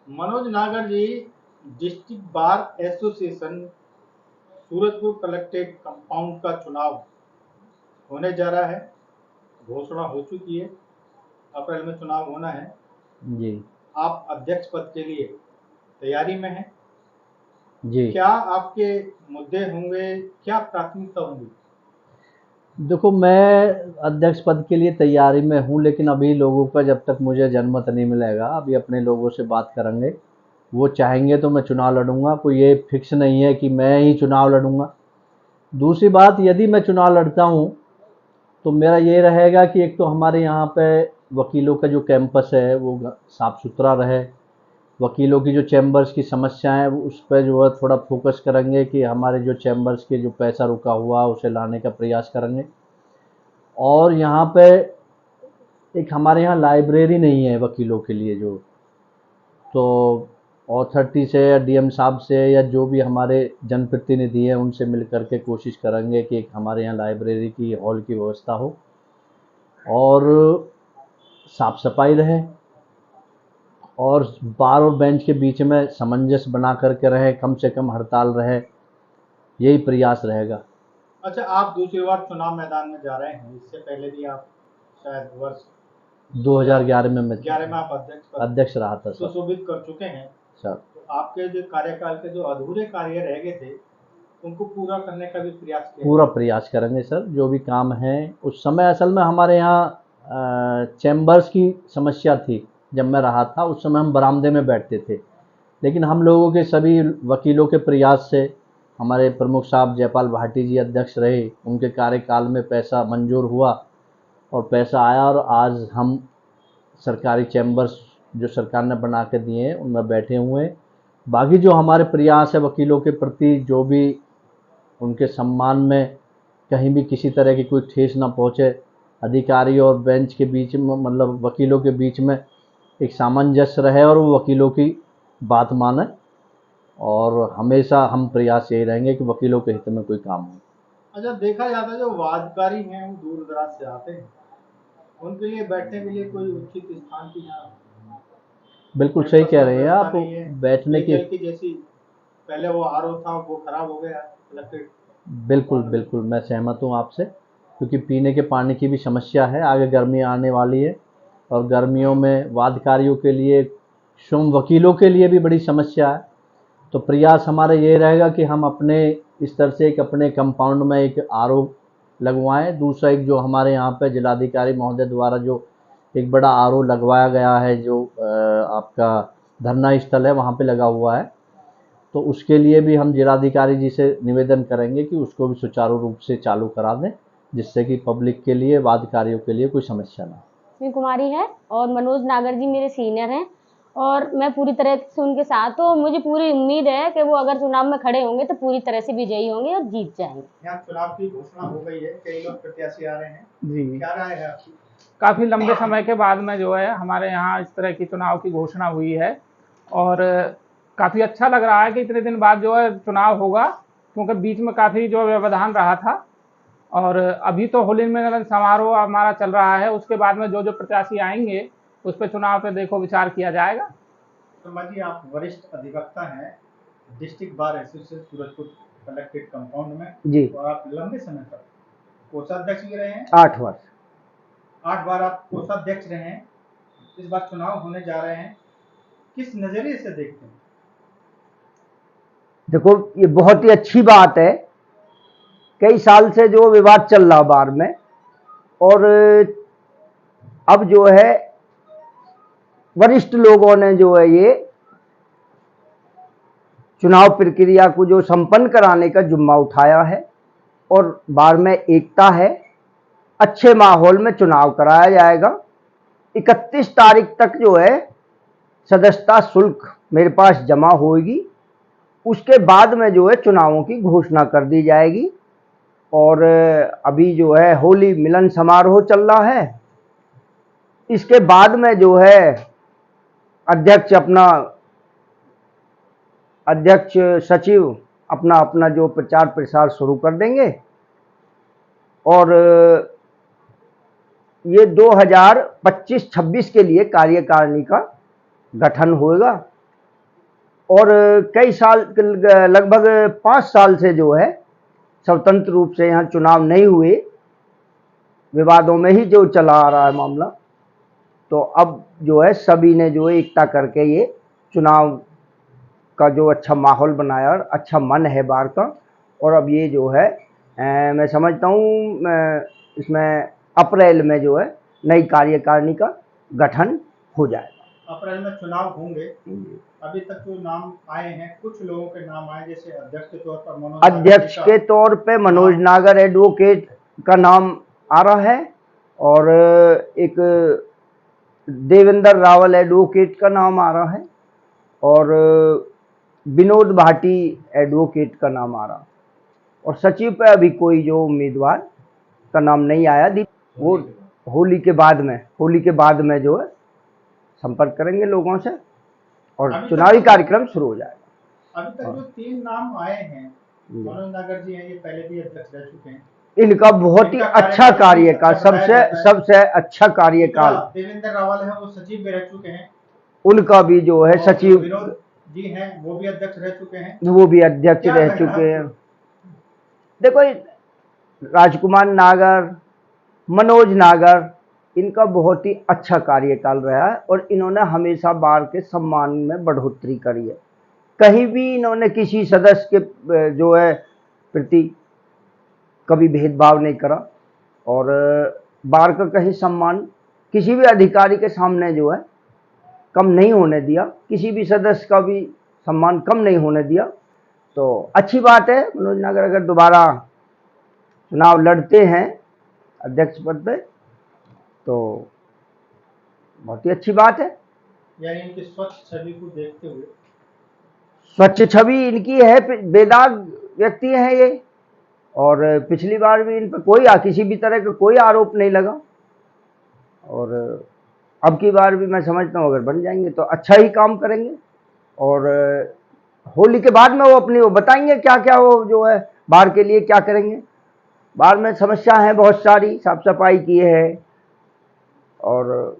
Manoj Nagar ji, district bar association Surajpur collectorate compound का चुनाव होने जा रहा है। घोषणा हो चुकी है, अप्रैल में चुनाव होना है। जी आप अध्यक्ष पद के लिए तैयारी में हैं। जी। क्या आपके मुद्दे होंगे, क्या प्राथमिकता होंगी? देखो, मैं अध्यक्ष पद के लिए तैयारी में हूँ, लेकिन अभी लोगों का जब तक मुझे जनमत नहीं मिलेगा, अभी अपने लोगों से बात करेंगे। वो चाहेंगे तो मैं चुनाव लड़ूंगा, कोई ये फिक्स नहीं है कि मैं ही चुनाव लड़ूंगा। दूसरी बात, यदि मैं चुनाव लड़ता हूँ तो मेरा ये रहेगा कि एक तो हमारे यहाँ पे वकीलों का जो कैंपस है वो साफ़ सुथरा रहे। वकीलों की जो चैम्बर्स की समस्याएं, उस पर जो है थोड़ा फोकस करेंगे कि हमारे जो चैम्बर्स के जो पैसा रुका हुआ उसे लाने का प्रयास करेंगे। और यहाँ पे एक हमारे यहाँ लाइब्रेरी नहीं है वकीलों के लिए, जो तो अथॉरिटी से या डीएम साहब से या जो भी हमारे जनप्रतिनिधि हैं उनसे मिल करके कोशिश करेंगे कि एक हमारे यहाँ लाइब्रेरी की हॉल की व्यवस्था हो और साफ सफाई रहे और बार और बेंच के बीच में सामंजस्य बना करके रहे, कम से कम हड़ताल रहे। यही प्रयास रहेगा। अच्छा, आप दूसरी बार चुनाव मैदान में जा रहे हैं। इससे पहले भी आप शायद वर्ष 2011 में मैं 2011 में आप अध्यक्ष रहा था सर। सुशोभित कर चुके हैं। सर, तो आपके जो कार्यकाल के जो अधूरे कार्य रह गए थे, उनको पूरा करने का भी प्रयास किया पूरा जाएगा। प्रयास करेंगे सर, जो भी काम है। उस समय असल में हमारे यहाँ चैम्बर्स की समस्या थी। जब मैं रहा था उस समय हम बरामदे में बैठते थे, लेकिन हम लोगों के सभी वकीलों के प्रयास से हमारे प्रमुख साहब जयपाल भाटी जी अध्यक्ष रहे, उनके कार्यकाल में पैसा मंजूर हुआ और पैसा आया और आज हम सरकारी चैम्बर्स जो सरकार ने बना के दिए हैं उनमें बैठे हुए हैं। बाकी जो हमारे प्रयास है वकीलों के प्रति, जो भी उनके सम्मान में कहीं भी किसी तरह की कोई ठेस ना पहुंचे, अधिकारी और बेंच के बीच में, मतलब वकीलों के बीच में एक सामंजस्य रहे और वो वकीलों की बात माने। और हमेशा हम प्रयास यही रहेंगे कि वकीलों के हित में कोई काम हो। अच्छा, देखा जाता है जो वादकारी हैं वो दूर दराज से आते हैं, उनके लिए बैठने के लिए कोई उचित स्थान की यहाँ बिल्कुल सही कैंपस कह में रहे हैं व्यवस्था आप। नहीं है। बैठने की पेयजल की जैसी पहले वो आरओ था वो खराब हो गया कलेक्ट्रेट बिल्कुल कंपाउंड में। बिल्कुल मैं सहमत हूँ आपसे, क्योंकि पीने के पानी की भी समस्या है। आगे गर्मी आने वाली है और गर्मियों में वादकारियों के लिए, स्वयं वकीलों के लिए भी बड़ी समस्या है। तो प्रयास हमारा ये रहेगा कि हम अपने स्तर से एक अपने कंपाउंड में एक आरओ लगवाएं। दूसरा, एक जो हमारे यहाँ पे जिलाधिकारी महोदय द्वारा जो एक बड़ा आरओ लगवाया गया है, जो आपका धरना स्थल है वहाँ पे लगा हुआ है, तो उसके लिए भी हम जिलाधिकारी जी से निवेदन करेंगे कि उसको भी सुचारू रूप से चालू करा दें, जिससे कि पब्लिक के लिए, वादकारियों के लिए कोई समस्या ना हो। रश्मि कुमारी है और मनोज नागर जी मेरे सीनियर हैं और मैं पूरी तरह से उनके साथ हूँ। और मुझे पूरी उम्मीद है कि वो अगर चुनाव में खड़े होंगे तो पूरी तरह से विजयी होंगे और जीत जाएंगे। यहाँ चुनाव की घोषणा हो गई है, कई लोग प्रत्याशी आ रहे हैं। जी, क्या राय है आपकी? काफ़ी लंबे समय के बाद में जो है हमारे यहाँ इस तरह की चुनाव की घोषणा हुई है और काफ़ी अच्छा लग रहा है कि इतने दिन बाद जो है चुनाव होगा, क्योंकि बीच में काफ़ी जो व्यवधान रहा था। और अभी तो होली मिलन समारोह हमारा चल रहा है, उसके बाद में जो जो प्रत्याशी आएंगे उस पर चुनाव पे देखो विचार किया जाएगा। शर्मा जी, आप वरिष्ठ अधिवक्ता हैं district bar association Surajpur collectorate compound में जी, और आप लंबे समय तक कोषाध्यक्ष भी रहे हैं। 8 वर्ष। 8 बार आप कोषाध्यक्ष रहे हैं। इस बार चुनाव होने जा रहे हैं, किस नजरिए से देखते हैं? देखो, ये बहुत ही अच्छी बात है। कई साल से जो विवाद चल रहा बार में, और अब जो है वरिष्ठ लोगों ने जो है ये चुनाव प्रक्रिया को जो संपन्न कराने का जिम्मा उठाया है और बार में एकता है। अच्छे माहौल में चुनाव कराया जाएगा। 31 तारीख तक जो है सदस्यता शुल्क मेरे पास जमा होगी। उसके बाद में जो है चुनावों की घोषणा कर दी जाएगी। और अभी जो है होली मिलन समारोह चल रहा है। इसके बाद में जो है अध्यक्ष सचिव अपना अपना जो प्रचार प्रसार शुरू कर देंगे और ये 2025-26 के लिए कार्यकारिणी का गठन होगा। और कई साल, लगभग 5 साल से जो है स्वतंत्र रूप से यहाँ चुनाव नहीं हुए, विवादों में ही जो चला आ रहा है मामला। तो अब जो है सभी ने जो है एकता करके ये चुनाव का जो अच्छा माहौल बनाया और अच्छा मन है बार का, और अब ये जो है मैं समझता हूँ इसमें अप्रैल में जो है नई कार्यकारिणी का गठन हो जाएगा। अप्रैल में चुनाव होंगे। अभी तक जो नाम आए हैं, कुछ लोगों के नाम आए, जैसे अध्यक्ष के तौर पर मनोज नागर एडवोकेट का नाम आ रहा है, और एक देवेंद्र रावल एडवोकेट का नाम आ रहा है, और विनोद भाटी एडवोकेट का नाम आ रहा, और सचिव पे अभी कोई जो उम्मीदवार का नाम नहीं आया। वो होली के बाद में जो है संपर्क करेंगे लोगों से और चुनावी कार्यक्रम शुरू हो जाएगा। अभी तक जो 3 नाम आए हैं, मनोज नागर जी हैं, ये पहले भी अध्यक्ष रह चुके हैं। इनका बहुत ही अच्छा कार्यकाल, सबसे अच्छा कार्यकाल। देवेंद्र रावल है, वो सचिव भी रह चुके हैं, उनका भी जो है सचिव। विनोद जी हैं, वो भी अध्यक्ष रह चुके हैं, देखो राजकुमार नागर, मनोज नागर, इनका बहुत ही अच्छा कार्यकाल रहा है, और इन्होंने हमेशा बार के सम्मान में बढ़ोतरी करी है। कहीं भी इन्होंने किसी सदस्य के जो है प्रति कभी भेदभाव नहीं करा, और बार का कहीं सम्मान किसी भी अधिकारी के सामने जो है कम नहीं होने दिया, किसी भी सदस्य का भी सम्मान कम नहीं होने दिया। तो अच्छी बात है, मनोज नागर अगर दोबारा चुनाव लड़ते हैं अध्यक्ष पद पे तो बहुत ही अच्छी बात है। यानी इनकी स्वच्छ छवि को देखते हुए, स्वच्छ छवि इनकी है, बेदाग व्यक्ति हैं ये, और पिछली बार भी इन पर कोई किसी भी तरह का कोई आरोप नहीं लगा, और अब की बार भी मैं समझता हूँ अगर बन जाएंगे तो अच्छा ही काम करेंगे। और होली के बाद में वो बताएंगे क्या क्या वो जो है बार के लिए क्या करेंगे। बार में समस्या है बहुत सारी, साफ सफाई की है, और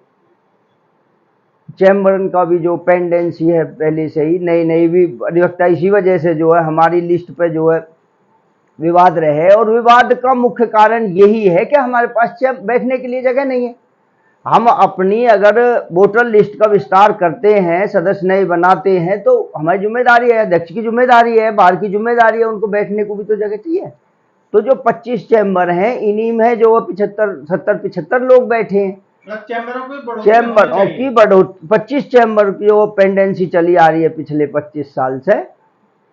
चैम्बर का भी जो पेंडेंसी है पहले से ही नई भी अधिवक्ता, इसी वजह से जो है हमारी लिस्ट पे जो है विवाद रहे, और विवाद का मुख्य कारण यही है कि हमारे पास बैठने के लिए जगह नहीं है। हम अपनी अगर वोटर लिस्ट का विस्तार करते हैं, सदस्य नए बनाते हैं, तो हमारी जिम्मेदारी है, अध्यक्ष की जिम्मेदारी है, बार की जिम्मेदारी है, उनको बैठने को भी तो जगह चाहिए। तो जो 25 चैम्बर हैं, इन्हीं में जो 70-75 लोग बैठे हैं। चैम्बरों की 25 चैम्बर की जो पेंडेंसी चली आ रही है पिछले 25 साल से,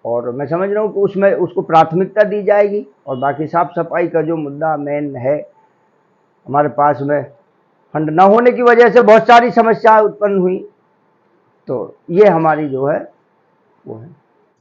और मैं समझ रहा हूँ कि उसमें उसको प्राथमिकता दी जाएगी। और बाकी साफ सफाई का जो मुद्दा मेन है, हमारे पास में फंड न होने की वजह से बहुत सारी समस्याएं उत्पन्न हुई, तो ये हमारी जो है वो है।